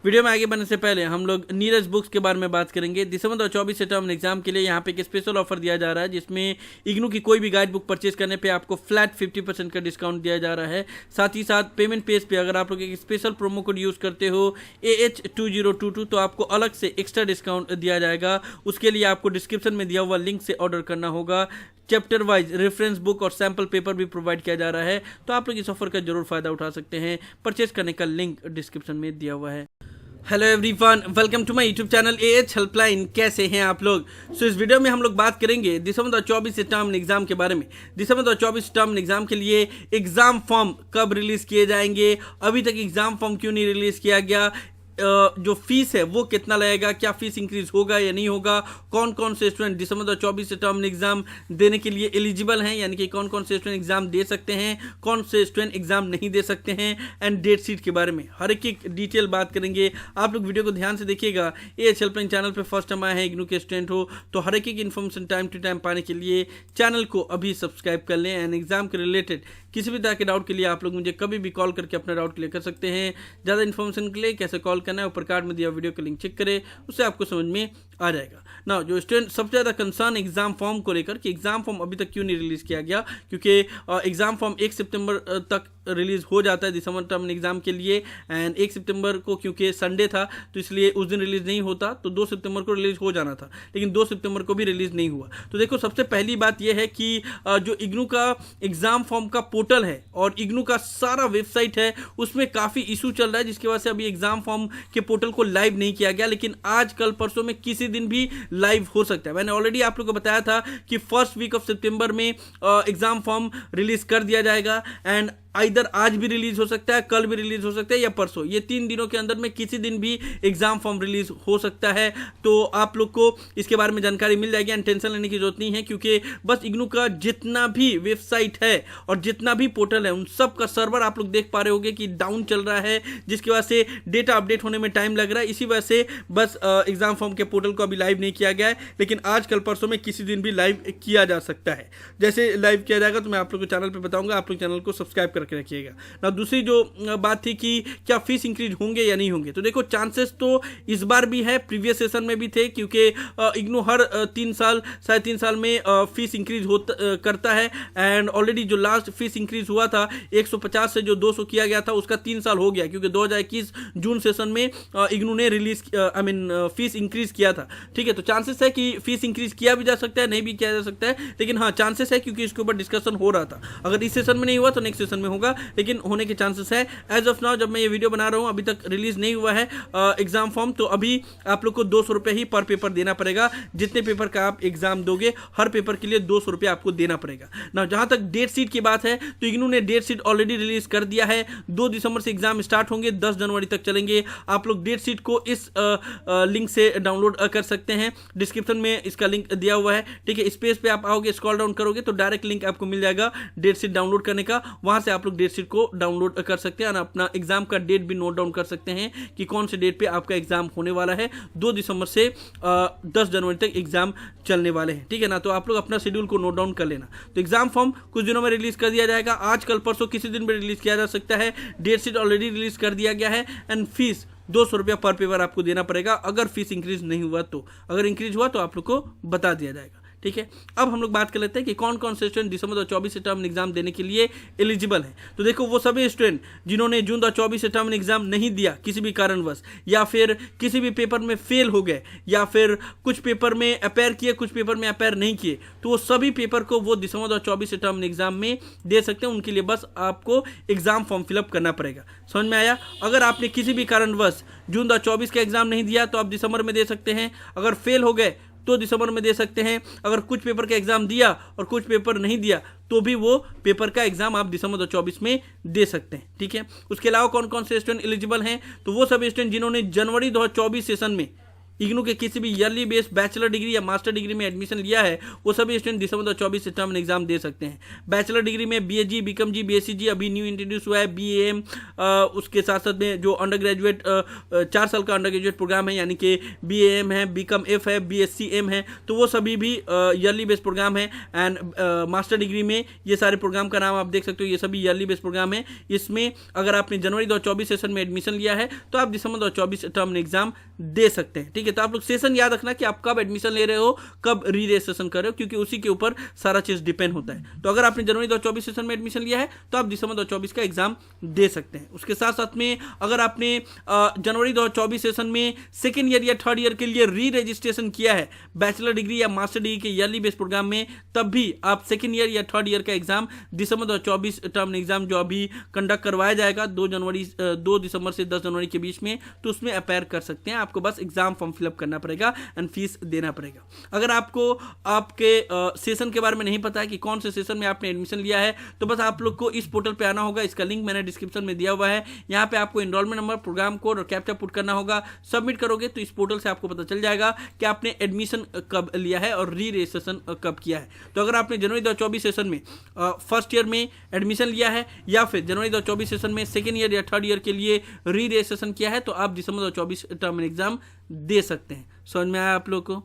Video में आगे बढ़ने से पहले हम लोग नीरज बुक्स के बारे में बात करेंगे। दिसंबर 2024 से टर्म एग्जाम के लिए यहाँ पे एक स्पेशल ऑफर दिया जा रहा है, जिसमें इग्नू की कोई भी गाइड बुक परचेज करने पे आपको फ्लैट 50% का डिस्काउंट दिया जा रहा है। साथ ही साथ पेमेंट पेज पे अगर आप लोग एक स्पेशल प्रोमो कोड यूज करते हो AH2022 तो आपको अलग से एक्स्ट्रा डिस्काउंट दिया जाएगा। उसके लिए आपको डिस्क्रिप्शन में दिया हुआ लिंक से ऑर्डर करना होगा। चैप्टर वाइज रेफरेंस बुक और सैंपल पेपर भी प्रोवाइड किया जा रहा है, तो आप लोग इस ऑफर का जरूर फायदा उठा सकते हैं। परचेज करने का लिंक डिस्क्रिप्शन में दिया हुआ है। Hello everyone, welcome to my YouTube channel AH helpline. कैसे हैं आप लोग? इस वीडियो में हम लोग बात करेंगे दिसंबर 2024 से टर्म एग्जाम के बारे में। दिसंबर 2024 टर्म एग्जाम के लिए एग्जाम फॉर्म कब रिलीज किए जाएंगे, अभी तक एग्जाम फॉर्म क्यों नहीं रिलीज किया गया, जो फीस है वो कितना लगेगा, क्या फीस इंक्रीज होगा या नहीं होगा, कौन कौन से स्टूडेंट दिसंबर 2024 से टर्म एग्जाम देने के लिए एलिजिबल हैं, यानी कि कौन कौन से स्टूडेंट एग्जाम दे सकते हैं, कौन से स्टूडेंट एग्जाम नहीं दे सकते हैं, एंड डेट शीट के बारे में हर एक डिटेल बात करेंगे। आप लोग वीडियो को ध्यान से देखिएगा। AH हेल्पलाइन चैनल पर फर्स्ट टाइम आए हैं, इग्नू के स्टूडेंट हो तो हर एक इन्फॉर्मेशन टाइम टू टाइम पाने के लिए चैनल को अभी सब्सक्राइब कर लें। एंड एग्जाम के रिलेटेड किसी भी तरह के डाउट के लिए आप लोग मुझे कभी भी कॉल करके अपना डाउट क्लियर कर सकते हैं। ज़्यादा इन्फॉर्मेशन के लिए कैसे कॉल करना है ऊपर कार्ड में दिया वीडियो का लिंक चेक करें, उससे आपको समझ में आ जाएगा ना। जो स्टूडेंट सबसे ज़्यादा कंसर्न एग्जाम फॉर्म को लेकर कि एग्जाम फॉर्म अभी तक क्यों नहीं रिलीज़ किया गया, क्योंकि एग्जाम फॉर्म 1 सितंबर तक रिलीज़ हो जाता है दिसंबर टर्म एग्जाम के लिए। एंड 1 सितंबर को क्योंकि संडे था तो इसलिए उस दिन रिलीज़ नहीं होता, तो 2 सितंबर को रिलीज़ हो जाना था, लेकिन 2 सितंबर को भी रिलीज़ नहीं हुआ। तो देखो, सबसे पहली बात यह है कि जो इग्नू का एग्जाम फॉर्म का पोर्टल है और इग्नू का सारा वेबसाइट है उसमें काफ़ी इशू चल रहा है, जिसकी वजह से अभी एग्जाम फॉर्म के पोर्टल को लाइव नहीं किया गया। लेकिन आज कल परसों में किसी दिन भी लाइव हो सकता है। मैंने ऑलरेडी आप लोगों को बताया था कि फर्स्ट वीक ऑफ सितंबर में एग्जाम फॉर्म रिलीज कर दिया जाएगा। एंड इधर आज भी रिलीज हो सकता है, कल भी रिलीज हो सकता है या परसों, ये 3 दिनों के अंदर में किसी दिन भी एग्जाम फॉर्म रिलीज हो सकता है। तो आप लोग को इसके बारे में जानकारी मिल जाएगी एंड टेंशन लेने की जरूरत नहीं है, क्योंकि बस इग्नू का जितना भी वेबसाइट है और जितना भी पोर्टल है उन सब का सर्वर आप लोग देख पा रहे होंगे कि डाउन चल रहा है, जिसकी वजह से डेटा अपडेट होने में टाइम लग रहा है। इसी वजह से बस एग्जाम फॉर्म के पोर्टल को अभी लाइव नहीं किया गया है, लेकिन आज कल परसों में किसी दिन भी लाइव किया जा सकता है। जैसे लाइव किया जाएगा तो मैं आप लोग को चैनल पर बताऊंगा, आप लोग चैनल को सब्सक्राइब करके रखिएगा ना। दूसरी जो बात थी कि क्या फीस इंक्रीज होंगे या नहीं होंगे, तो देखो चांसेस तो इस बार भी है, प्रीवियस सेशन में भी थे, क्योंकि इग्नू हर 3 साल 3.5 साल में फीस इंक्रीज करता है। एंड ऑलरेडी जो लास्ट फीस इंक्रीज हुआ था 150 से जो 200 किया गया था उसका 3 साल हो गया, क्योंकि 2021 जून सेशन में इग्नू ने रिलीज फीस इंक्रीज किया था। ठीक है, तो चांसेस है कि फीस इंक्रीज किया भी जा सकता है, नहीं भी किया जा सकता है, लेकिन हाँ चांसेस है, क्योंकि इसके ऊपर डिस्कशन हो रहा था। अगर इस सेशन में नहीं हुआ तो नेक्स्ट सेशन में होगा, लेकिन होने के चांसेस है। एज ऑफ नाउ जब मैं ये वीडियो बना रहा हूं अभी तक रिलीज नहीं हुआ है एग्जाम फॉर्म, तो अभी आप लोग को 200 रुपये ही पर पेपर देना पड़ेगा। जितने पेपर का आप एग्जाम दोगे हर पेपर के लिए 200 रुपये आपको देना पड़ेगा ना। जहां तक डेट शीट की बात है तो इग्नू ने डेट शीट ऑलरेडी रिलीज कर दिया है। 2 दिसंबर से एग्जाम स्टार्ट होंगे, 10 जनवरी तक चलेंगे। आप लोग डेट शीट को इस लिंक से डाउनलोड कर सकते हैं, डिस्क्रिप्शन में इसका लिंक दिया हुआ है। ठीक है, इस पेज पे आप आओगे, स्क्रॉल डाउन करोगे तो डायरेक्ट लिंक आपको मिल जाएगा डेट शीट डाउनलोड करने का। वहां से आप लोग डेट शीट को डाउनलोड कर सकते हैं और अपना एग्जाम का डेट भी नोट डाउन कर सकते हैं कि कौन से डेट पे आपका एग्जाम होने वाला है। 2 दिसंबर से 10 जनवरी तक एग्जाम चलने वाले हैं। ठीक है ना, तो आप लोग अपना शेड्यूल को नोट डाउन कर लेना। तो एग्जाम फॉर्म कुछ दिनों में रिलीज कर दिया जाएगा, आज कल परसों किसी दिन भी रिलीज किया जा सकता है। डेट शीट ऑलरेडी रिलीज कर दिया गया है। एंड फीस 200 रुपया पर पेपर आपको देना पड़ेगा अगर फीस इंक्रीज नहीं हुआ तो। अगर इंक्रीज हुआ तो आप लोग को बता दिया जाएगा। ठीक है, अब हम लोग बात कर लेते हैं कि कौन कौन से स्टूडेंट दिसंबर 2024 से टर्म एग्जाम देने के लिए एलिजिबल हैं। तो देखो, वो सभी स्टूडेंट जिन्होंने जून 2024 से टर्म एग्जाम नहीं दिया किसी भी कारणवश, या फिर किसी भी पेपर में फेल हो गए, या फिर कुछ पेपर में अपेयर किए कुछ पेपर में अपेयर नहीं किए, तो वो सभी पेपर को वो दिसंबर 2024 से टर्म एग्जाम में दे सकते हैं। उनके लिए बस आपको एग्जाम फॉर्म फिलअप करना पड़ेगा। समझ में आया? अगर आपने किसी भी कारणवश जून 2024 का एग्जाम नहीं दिया तो आप दिसंबर में दे सकते हैं। अगर फेल हो गए तो दिसंबर में दे सकते हैं। अगर कुछ पेपर का एग्जाम दिया और कुछ पेपर नहीं दिया तो भी वो पेपर का एग्जाम आप दिसंबर 2024 में दे सकते हैं। ठीक है, उसके अलावा कौन कौन से स्टूडेंट एलिजिबल हैं, तो वो सभी स्टूडेंट जिन्होंने जनवरी 2024 सेशन में इग्नू के किसी भी ईयरली बेस्ड बैचलर डिग्री या मास्टर डिग्री में एडमिशन लिया है वो सभी स्टूडेंट दिसंबर 2024 से टर्म एग्जाम दे सकते हैं। बैचलर डिग्री में BSc, BCom, BSc अभी न्यू इंट्रोड्यूस हुआ है, BAM, उसके साथ साथ में जो अंडर ग्रेजुएट 4 साल का अंडर ग्रेजुएट प्रोग्राम है यानी कि BAM है, BCom F है, BSc M है, तो वो सभी भी ईयरली बेस्ड प्रोग्राम है। एंड मास्टर डिग्री में ये सारे प्रोग्राम का नाम आप देख सकते हो, ये सभी ईयरली बेस्ड प्रोग्राम है। इसमें अगर आपने जनवरी 2024 सेशन में एडमिशन लिया है तो आप दिसंबर 2024 टर्म एग्जाम दे सकते हैं। ठीक है, तो आप लोग सेशन याद रखना कि आप कब एडमिशन ले रहे हो, कब री रजिस्ट्रेशन कर रहे हो, क्योंकि उसी के ऊपर सारा चीज डिपेंड होता है। तो अगर आपने जनवरी 2024 सेशन में एडमिशन लिया है तो आप दिसंबर 2024 का एग्जाम दे सकते हैं। उसके साथ साथ में अगर आपने जनवरी 2024 सेशन में सेकेंड ईयर या थर्ड ईयर के लिए री रजिस्ट्रेशन किया है बैचलर डिग्री या मास्टर डिग्री के ईयरली बेस्ड प्रोग्राम में, तब भी आप सेकेंड ईयर या थर्ड ईयर का एग्जाम दिसंबर 2024 टर्म एग्जाम जो अभी कंडक्ट करवाया जाएगा 2 दिसंबर से 10 जनवरी के बीच में, तो उसमें अपेयर कर सकते हैं। आपको बस एग्जाम फॉर्म फिलअप करना पड़ेगा एंड फीस देना पड़ेगा। अगर आपको आपके सेशन के बारे में नहीं पता है कि कौन से सेशन में आपने एडमिशन लिया है, तो बस आप लोग को इस पोर्टल पे आना होगा। इसका लिंक मैंने डिस्क्रिप्शन में दिया हुआ है। यहाँ पे आपको एनरोलमेंट नंबर, प्रोग्राम कोड और कैप्चा पुट करना होगा। सबमिट करोगे तो इस पोर्टल से आपको पता चल जाएगा कि आपने एडमिशन कब लिया है और री रजिस्ट्रेशन कब किया है। तो अगर आपने जनवरी 2024 सेशन में फर्स्ट ईयर में एडमिशन लिया है या फिर जनवरी 2024 सेशन में सेकेंड ईयर या थर्ड ईयर के लिए री रजिस्ट्रेशन किया है, तो आप दिसंबर 2024 टर्म एग्जाम दे सकते हैं। समझ में आया आप लोग को?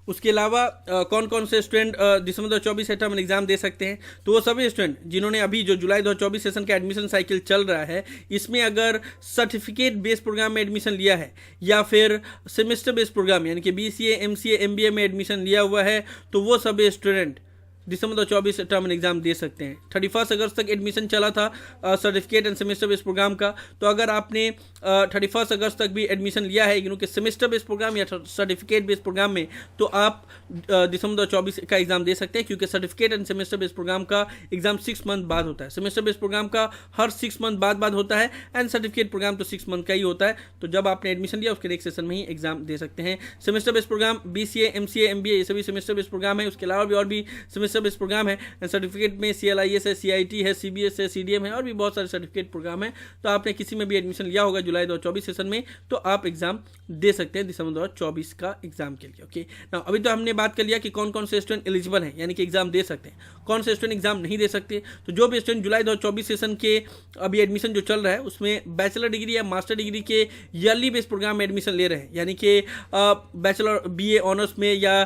उसके अलावा कौन कौन से स्टूडेंट दिसंबर 2024 टर्म एग्जाम दे सकते हैं, तो वो सभी स्टूडेंट जिन्होंने अभी जो जुलाई 2024 सेशन का एडमिशन साइकिल चल रहा है इसमें अगर सर्टिफिकेट बेस्ड प्रोग्राम में एडमिशन लिया है या फिर सेमेस्टर बेस्ड प्रोग्राम यानी कि BCA, MCA, MBA में एडमिशन लिया हुआ है, तो वो सभी स्टूडेंट दिसंबर 2024 टर्म एग्जाम दे सकते हैं। 31 अगस्त तक एडमिशन चला था certificate and semester based program का, तो अगर आपने 31 अगस्त तक भी एडमिशन लिया है इग्नू के सेमेस्टर बेस्ड प्रोग्राम या सर्टिफिकेट बेस्ड प्रोग्राम में, तो आप दिसंबर 2024 का एग्जाम दे सकते हैं, क्योंकि certificate and semester based program का एग्जाम 6 मंथ बाद होता है। सेमेस्टर बेस्ड प्रोग्राम का हर 6 मंथ बाद होता है एंड सर्टिफिकेट प्रोग्राम तो 6 मंथ का ही होता है। तो जब आपने एडमिशन लिया उसके नेक्स्ट सेशन में ही एग्जाम दे सकते हैं। Semester based program BCA, MCA, MBA ये सभी सेमेस्टर बेस्ड प्रोग्राम है। उसके अलावा भी और भी सेमेस्टर बेस्ड प्रोग्राम है। सर्टिफिकेट में CLIS है, CIT है, CBS है, CDM है और भी बहुत सारे सर्टिफिकेट प्रोग्राम है। तो आपने किसी में भी एडमिशन लिया होगा जुलाई 2024 सेशन में, तो आप एग्जाम दे सकते हैं दिसंबर 2024 का एग्जाम के लिए। ओके, ना अभी तो हमने बात कर लिया कि कौन कौन से स्टूडेंट एलिजिबल हैं यानी कि एग्जाम दे सकते हैं, कौन से स्टूडेंट एग्जाम नहीं दे सकते। तो जो भी स्टूडेंट जुलाई 2024 सेशन के अभी एडमिशन जो चल रहा है उसमें बैचलर डिग्री या मास्टर डिग्री के ईयरली बेस्ड प्रोग्राम में एडमिशन ले रहे हैं, यानी कि बैचलर BA ऑनर्स में या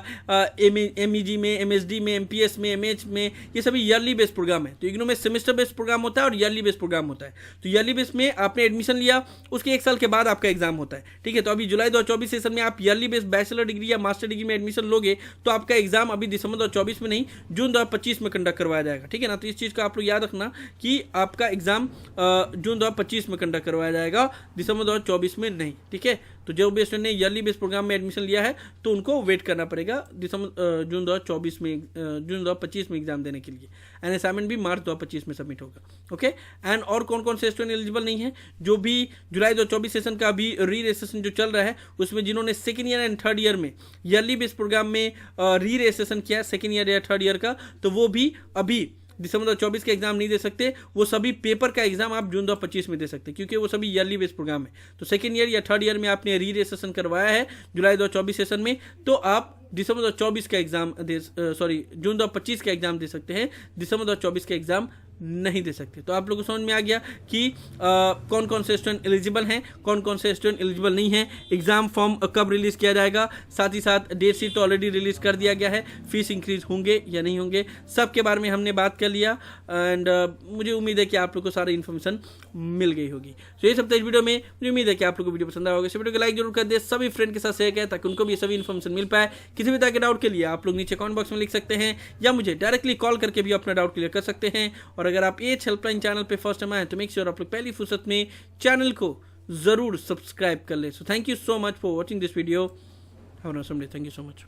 MEG में, MSD में, MPS में, MH में, ये सभी ईयरली बेस्ड प्रोग्राम है। तो इग्नू में सेमेस्टर बेस्ड प्रोग्राम होता है और ईयरली बेस्ड प्रोग्राम होता है। तो ईयरली बेस्ड में आपने एडमिशन लिया उसके 1 साल के बाद आपका एग्जाम होता है। ठीक है, तो अभी जुलाई 2024 सेशन में आप ईयरली बेस्ड बैचलर डिग्री या मास्टर डिग्री में एडमिशन लोगे तो आपका एग्जाम अभी दिसंबर 2024 में नहीं, जून 2025 में कंडक्ट करवाया जाएगा। ठीक है ना, तो इस चीज़ का आप लोग याद रखना कि आपका एग्जाम जून 2025 में कंडक्ट करवाया जाएगा, दिसंबर 2024 में नहीं। ठीक है, तो जो भी स्टूडेंट ने ईयरली बेस्ड प्रोग्राम में एडमिशन लिया है तो उनको वेट करना पड़ेगा जून 2025 में एग्जाम देने के लिए। एंड असाइनमेंट भी मार्च 2025 में सबमिट होगा। ओके, एंड और कौन कौन से स्टूडेंट एलिजिबल नहीं है, जो भी जुलाई 2024 सेशन का अभी री रजिस्ट्रेशन जो चल रहा है उसमें जिन्होंने second year and third year में ईयरली बेस्ड प्रोग्राम में री रजिस्ट्रेशन किया सेकेंड ईयर या थर्ड ईयर का, तो वो भी अभी दिसंबर 2024 का एग्जाम नहीं दे सकते। वो सभी पेपर का एग्जाम आप जून 2025 में दे सकते हैं, क्योंकि वो सभी ईयरली बेस्ड प्रोग्राम है। तो सेकेंड ईयर या थर्ड ईयर में आपने री रजिस्ट्रेशन करवाया है जुलाई 2024 सेशन में, तो आप दिसंबर 2024 का एग्जाम जून 2025 का एग्जाम दे सकते हैं, दिसंबर 2024 का एग्जाम नहीं दे सकते। तो आप लोगों को समझ में आ गया कि कौन कौन से स्टूडेंट एलिजिबल हैं, कौन कौन से स्टूडेंट एलिजिबल नहीं हैं, एग्जाम फॉर्म कब रिलीज किया जाएगा, साथ ही साथ डेट शीट तो ऑलरेडी रिलीज कर दिया गया है, फीस इंक्रीज होंगे या नहीं होंगे, सब के बारे में हमने बात कर लिया। एंड मुझे उम्मीद है कि आप लोग को सारी इन्फॉर्मेशन मिल गई होगी। तो ये सब था इस वीडियो में। मुझे उम्मीद है कि आप लोग को वीडियो पसंद आया होगा। इस वीडियो को लाइक जरूर कर दे, सभी फ्रेंड के साथ शेयर करें ताकि उनको भी सभी इन्फॉर्मेशन मिल पाए। किसी भी तरह के डाउट के लिए आप लोग नीचे कमेंट बॉक्स में लिख सकते हैं या मुझे डायरेक्टली कॉल करके भी अपना डाउट क्लियर कर सकते हैं। और अगर आप एज हेल्पलाइन चैनल पे फर्स्ट टाइम आए तो मेक श्योर आप लोग पहली फुर्सत में चैनल को जरूर सब्सक्राइब कर ले। So thank you so much for watching this video. Have a nice day. Thank you so much.